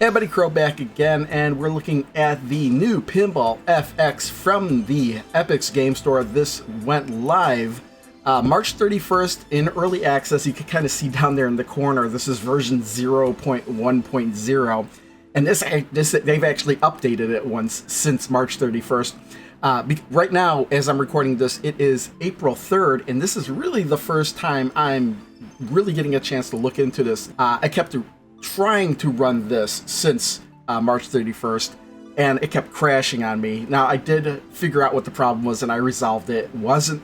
Hey everybody, Crow back again, and we're looking at the new Pinball FX from the Epix Game Store. This went live March 31st in early access. You can kind of see down there in the corner, this is version 0.1.0, and this they've actually updated it once since March 31st. Right now, as I'm recording this, it is April 3rd, and this is really the first time I'm really getting a chance to look into this. I kept trying to run this since March 31st, and it kept crashing on me. Now, I did figure out what the problem was, and I resolved it. It wasn't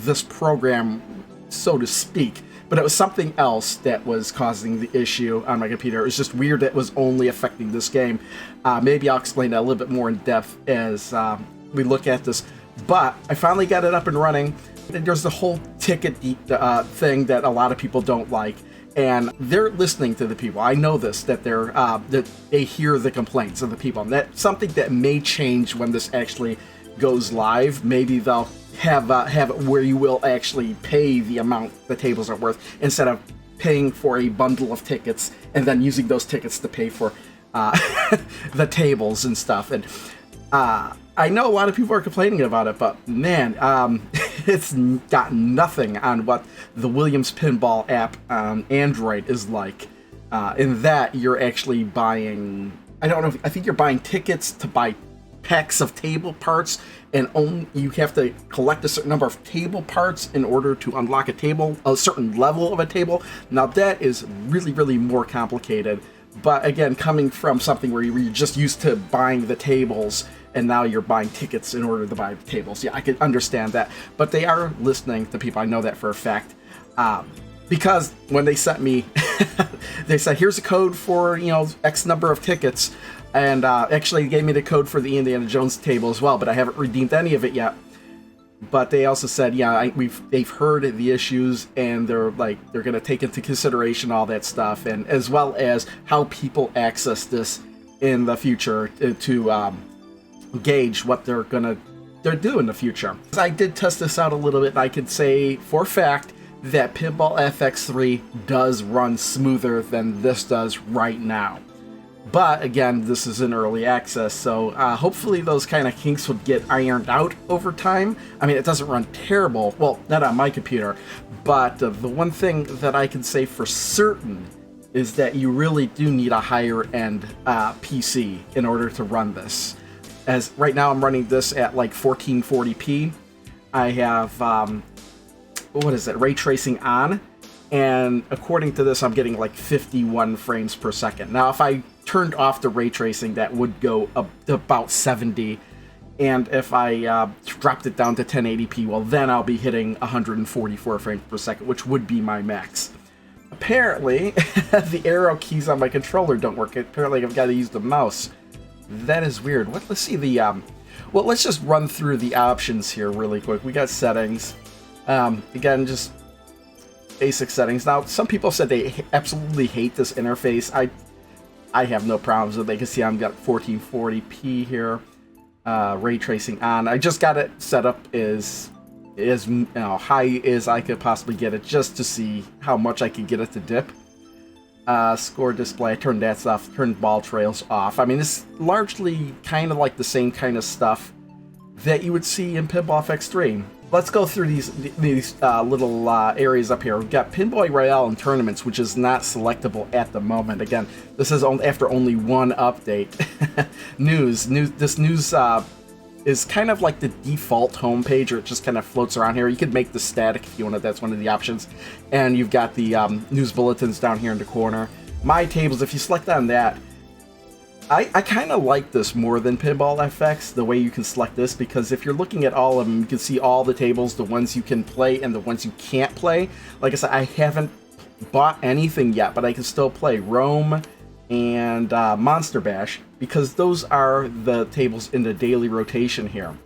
this program, so to speak, but it was something else that was causing the issue on my computer. It was just weird that it was only affecting this game. Maybe I'll explain that a little bit more in depth as we look at this. But I finally got it up and running. There's the whole ticket thing that a lot of people don't like. And they're listening to the people. I know this, that that they hear the complaints of the people. And that's something that may change when this actually goes live. Maybe they'll have it where you will actually pay the amount the tables are worth instead of paying for a bundle of tickets and then using those tickets to pay for the tables and stuff. And I know a lot of people are complaining about it, but man, it's got nothing on what the Williams Pinball app on Android is like. In that you're actually buying, I think you're buying tickets to buy packs of table parts, and you have to collect a certain number of table parts in order to unlock a certain level of a table. Now that is really, really more complicated. But again, coming from something where you're just used to buying the tables, and now you're buying tickets in order to buy the tables. Yeah, I could understand that. But they are listening to people. I know that for a fact. Because when they sent me, they said, here's a code for, X number of tickets. And actually gave me the code for the Indiana Jones table as well, but I haven't redeemed any of it yet. But they also said, yeah, they've heard the issues, and they're going to take into consideration all that stuff, and as well as how people access this in the future to gauge what they're do in the future. I did test this out a little bit, and I could say for a fact that Pinball FX3 does run smoother than this does right now. But again, this is in early access, so hopefully those kind of kinks would get ironed out over time. I mean, it doesn't run terrible, well, not on my computer, but the one thing that I can say for certain is that you really do need a higher-end PC in order to run this. As right now I'm running this at like 1440p. I have, ray tracing on, and according to this, I'm getting like 51 frames per second. Now, if I turned off the ray tracing, that would go up to about 70, and if I dropped it down to 1080p, well, then I'll be hitting 144 frames per second, which would be my max. Apparently, the arrow keys on my controller don't work. Apparently, I've got to use the mouse. That is weird. Let's see the well, let's just run through the options here really quick. We got settings. Again, just basic settings. Now, some people said they absolutely hate this interface. I have no problems with it. You can see I've got 1440p here, ray tracing on. I just got it set up as high as I could possibly get it, just to see how much I could get it to dip. Score display, I turned that off, turned ball trails off. I mean, this is largely kind of like the same kind of stuff that you would see in Pinball FX3. Let's go through these little areas up here. We've got Pinball Royale and Tournaments, which is not selectable at the moment. Again, this is after only one update. This news is kind of like the default homepage, or it just kind of floats around here. You could make this static if you wanted. That's one of the options. And you've got the news bulletins down here in the corner. My tables, if you select on that, I kind of like this more than Pinball FX, the way you can select this, because if you're looking at all of them, you can see all the tables, the ones you can play and the ones you can't play. Like I said, I haven't bought anything yet, but I can still play Rome and Monster Bash, because those are the tables in the daily rotation here.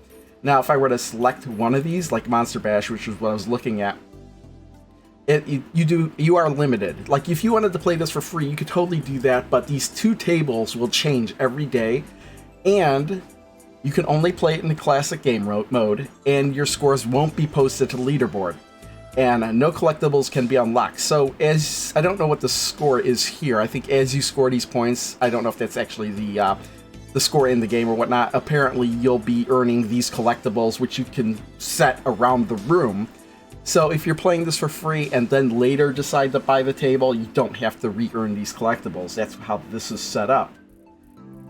Now, if I were to select one of these, like Monster Bash, which is what I was looking at, you are limited. Like, if you wanted to play this for free, you could totally do that, but these two tables will change every day, and you can only play it in the classic game mode, and your scores won't be posted to the leaderboard. and no collectibles can be unlocked. So as I don't know what the score is here. I think as you score these points, I don't know if that's actually the score in the game or whatnot. Apparently, you'll be earning these collectibles, which you can set around the room. So if you're playing this for free and then later decide to buy the table, you don't have to re-earn these collectibles. That's how this is set up.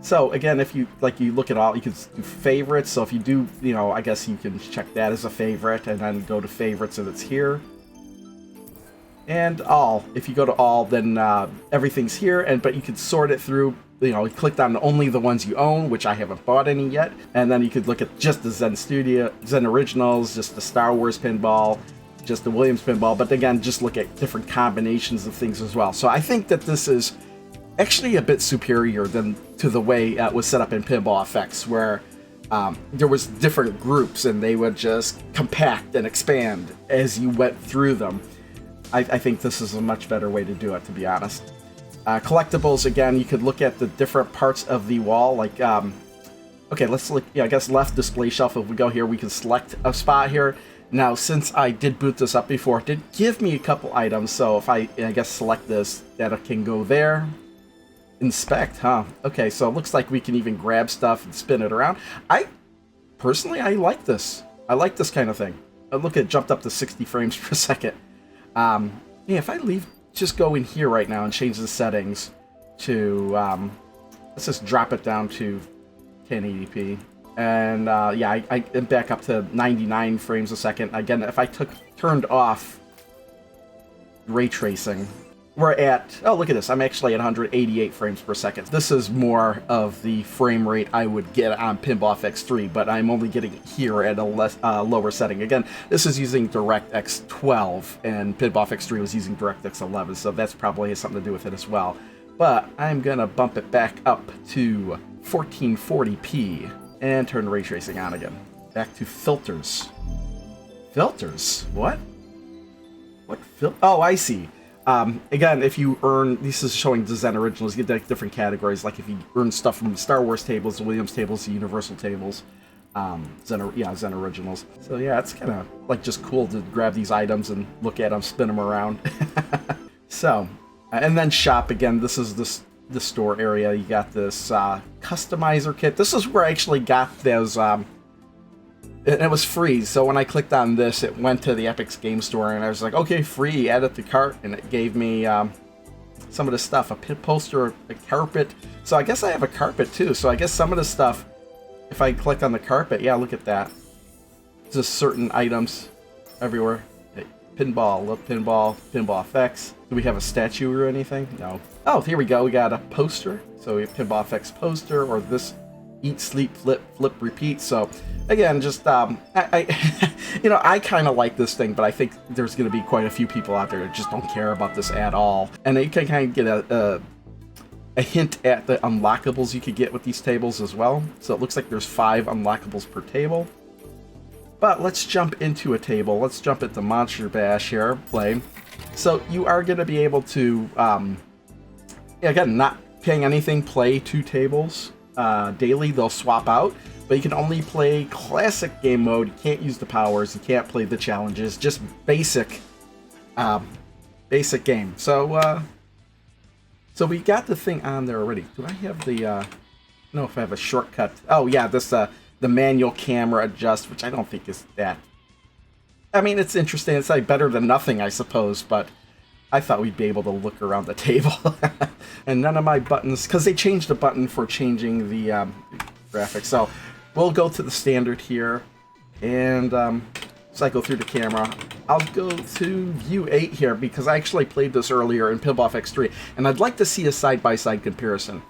So again, if you look at all, you can do favorites. So if you do, I guess you can check that as a favorite and then go to favorites and it's here. And all. If you go to all, then everything's here. But you can sort it through. You clicked on only the ones you own, which I haven't bought any yet. And then you could look at just the Zen Originals, just the Star Wars pinball, just the Williams pinball. But again, just look at different combinations of things as well. So I think that this is actually a bit superior than to the way it was set up in Pinball FX, where there was different groups and they would just compact and expand as you went through them. I think this is a much better way to do it, to be honest. Collectibles, again, you could look at the different parts of the wall, like, okay, let's look, I guess left display shelf. If we go here, we can select a spot here. Now, since I did boot this up before, it did give me a couple items, so if I guess select this, that can go there. Inspect, huh? Okay, so it looks like we can even grab stuff and spin it around. Personally, I like this. I like this kind of thing. Look, it jumped up to 60 frames per second. Yeah, if I just go in here right now and change the settings to, let's just drop it down to 1080p. And yeah, I back up to 99 frames a second. Again, if I turned off ray tracing, we're at, oh, look at this. I'm actually at 188 frames per second. This is more of the frame rate I would get on Pinball FX3, but I'm only getting it here at a lower setting. Again, this is using DirectX 12, and Pinball FX3 was using DirectX 11, so that's probably has something to do with it as well. But I'm going to bump it back up to 1440p and turn ray tracing on again. Back to filters. Filters? What? Oh, I see. Again, if you earn, this is showing the Zen Originals, you get different categories, like if you earn stuff from the Star Wars tables, the Williams tables, the Universal tables, Zen Originals. So yeah, it's kind of like just cool to grab these items and look at them, spin them around. So, and then shop, again, this is the store area. You got this customizer kit. This is where I actually got those, and it was free, so when I clicked on this, it went to the Epic's Game Store, and I was like, okay, free, add it to cart, and it gave me some of the stuff, a pit poster, a carpet. So I guess I have a carpet too, so I guess some of the stuff, if I click on the carpet, yeah, look at that. Just certain items everywhere. Hey, pinball, love pinball, Pinball FX. Do we have a statue or anything? No. Oh, here we go, we got a poster. So we have Pinball FX poster, or this eat, sleep, flip, repeat. So again, just I kind of like this thing, but I think there's going to be quite a few people out there that just don't care about this at all. And you can kind of get a hint at the unlockables you could get with these tables as well. So it looks like there's 5 unlockables per table. But let's jump into a table. Let's jump into Monster Bash here, play. So you are going to be able to, again, not paying anything, play 2 tables. Daily, they'll swap out, but you can only play classic game mode. You can't use the powers, you can't play the challenges, just basic game. So so we got the thing on there already. Do I have the I don't know if I have a shortcut. Oh yeah, this the manual camera adjust, which I don't think is that, I mean, it's interesting. It's like better than nothing, I suppose, but I thought we'd be able to look around the table. And none of my buttons, because they changed the button for changing the graphics. So we'll go to the standard here, and cycle through the camera. I'll go to view 8 here, because I actually played this earlier in Pinball FX3, and I'd like to see a side-by-side comparison.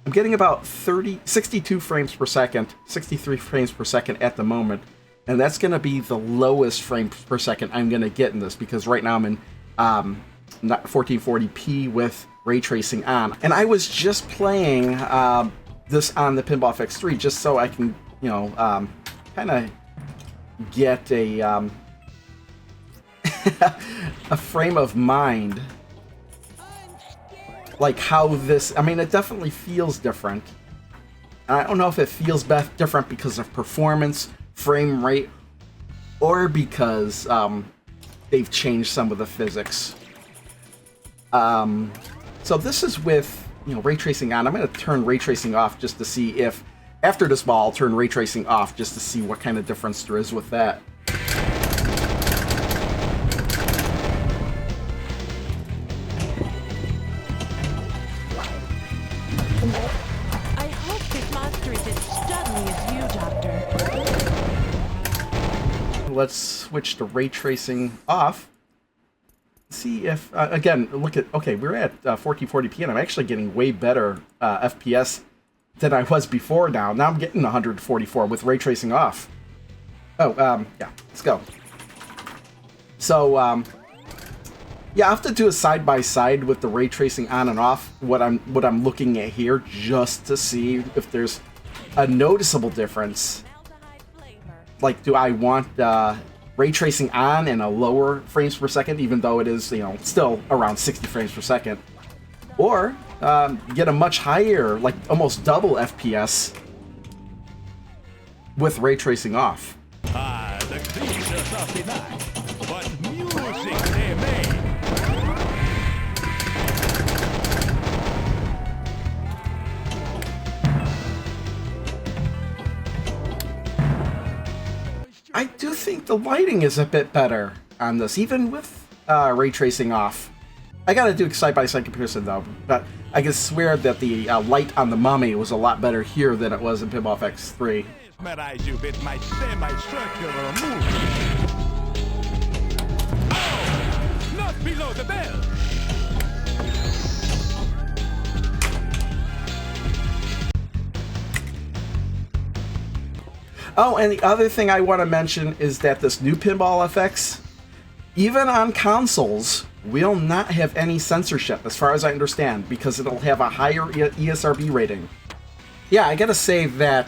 I'm getting about 62 frames per second, 63 frames per second at the moment, and that's going to be the lowest frames per second I'm going to get in this, because right now I'm in 1440p with ray tracing on. And I was just playing this on the Pinball FX3 just so I can, kind of get a a frame of mind, like how this, I mean, it definitely feels different. I don't know if it feels different because of performance, frame rate, or because they've changed some of the physics. So this is with, you know, ray tracing on. I'm going to turn ray tracing off just to see if, after this ball, I'll turn ray tracing off just to see what kind of difference there is with that. I hope this monster is as studly as you, Doctor. Let's switch to ray tracing off. See if, again, look at, okay, we're at 1440p, and I'm actually getting way better FPS than I was before now. Now I'm getting 144 with ray tracing off. Oh, yeah, let's go. So, yeah, I have to do a side-by-side with the ray tracing on and off, what I'm looking at here, just to see if there's a noticeable difference. Like, do I want ray tracing on and a lower frames per second, even though it is, you know, still around 60 frames per second, or get a much higher, like almost double FPS with ray tracing off. The creatures of the night, what music they made. I do think the lighting is a bit better on this, even with ray tracing off. I gotta do a side-by-side comparison though, but I can swear that the light on the Mummy was a lot better here than it was in Pinball FX3. Mesmerize you with my semi-circular movement. Oh, not below the belt. Oh, and the other thing I want to mention is that this new Pinball FX, even on consoles, will not have any censorship, as far as I understand, because it'll have a higher ESRB rating. Yeah, I gotta say that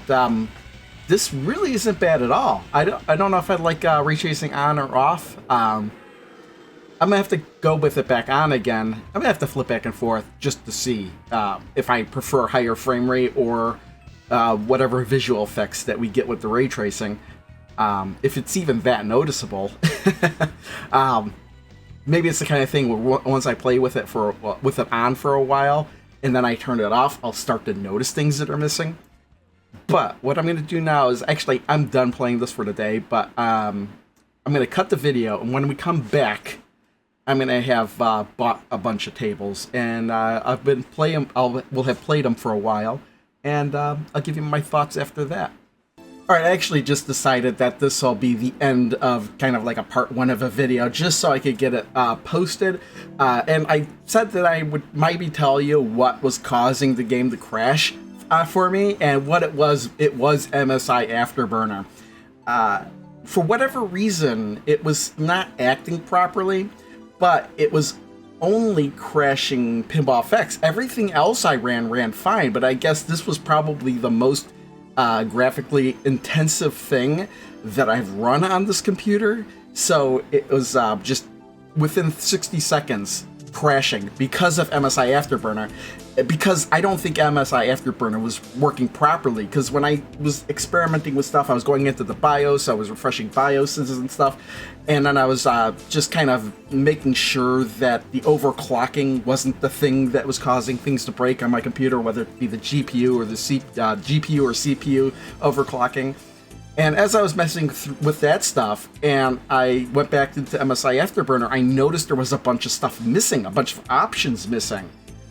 this really isn't bad at all. I don't know if I'd like ray tracing on or off. I'm gonna have to go with it back on again. I'm gonna have to flip back and forth just to see if I prefer higher frame rate or whatever visual effects that we get with the ray tracing, if it's even that noticeable. Maybe it's the kind of thing where once I play with it on for a while, and then I turn it off, I'll start to notice things that are missing. But what I'm going to do now is, actually, I'm done playing this for today, but I'm going to cut the video, and when we come back, I'm going to have bought a bunch of tables, and I've been playing. We'll have played them for a while, and I'll give you my thoughts after that. Alright, I actually just decided that this will be the end of kind of like a part one of a video, just so I could get it posted. And I said that I would maybe tell you what was causing the game to crash for me, and what it was MSI Afterburner. For whatever reason, it was not acting properly, but it was only crashing Pinball FX. Everything else I ran fine, but I guess this was probably the most graphically intensive thing that I've run on this computer. So it was just within 60 seconds crashing because of MSI Afterburner, because I don't think MSI Afterburner was working properly, because when I was experimenting with stuff, I was going into the BIOS, I was refreshing BIOSes and stuff, and then I was just kind of making sure that the overclocking wasn't the thing that was causing things to break on my computer, whether it be the GPU or the GPU or CPU overclocking. And as I was messing with that stuff, and I went back into MSI Afterburner, I noticed there was a bunch of stuff missing, a bunch of options missing.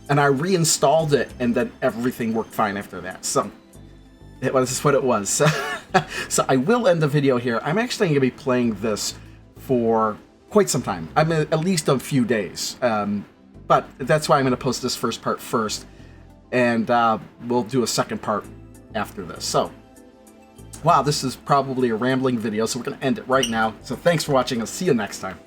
And I reinstalled it, and then everything worked fine after that. So, it was what it was. So I will end the video here. I'm actually going to be playing this for quite some time. I mean, at least a few days. But that's why I'm going to post this first part first. And we'll do a second part after this. So, wow, this is probably a rambling video, so we're going to end it right now. So thanks for watching. I'll see you next time.